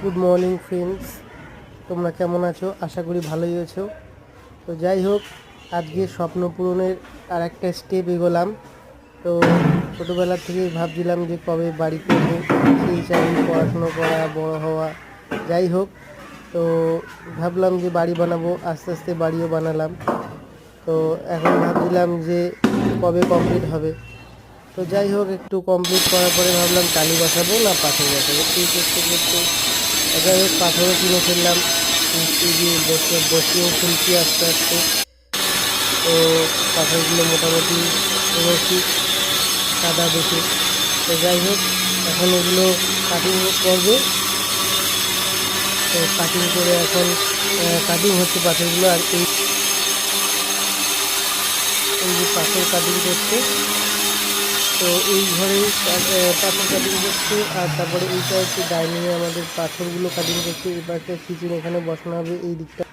Good morning friends, তোমরা কেমন আছো? আশা করি ভালোই আছো। তো যাই হোক, আজকে স্বপ্ন পূরণের আর একটা স্টেপ এগোলাম। তো ছোটোবেলা থেকেই ভাবছিলাম যে কবে বাড়ি করবো, সেই হিসাবে পড়াশুনো করা, বড় হওয়া। যাই হোক, তো ভাবলাম যে বাড়ি বানাবো, আস্তে আস্তে বাড়িও বানালাম। তো এখন ভাবছিলাম যে কবে কমপ্লিট হবে। তো যাই হোক, একটু কমপ্লিট করার পরে ভাবলাম টালি বসাবো না পাথর বসাবো। এই করতে করতে যাই হোক পাথরও কিনে ফেললাম, মিস্ত্রি দিয়ে বসিয়েও ফেলছি আস্তে আস্তে। তো পাথরগুলো মোটামুটি এনেছি সাদা দেখে। তো যাই হোক, এখন এগুলো কাটিং করবে। তো কাটিং করে এখন কাটিং হচ্ছে পাথরগুলো। আর এই যে পাথর কাটিং করছে, তো এই ঘরেই পাথর কাটিং করছে। আর তারপরে এইটা হচ্ছে ডাইনিংয়ে আমাদের পাথরগুলো কাটিং করছে। এই পাশে কিচেন এখানে বসানো হবে এই দিকটা।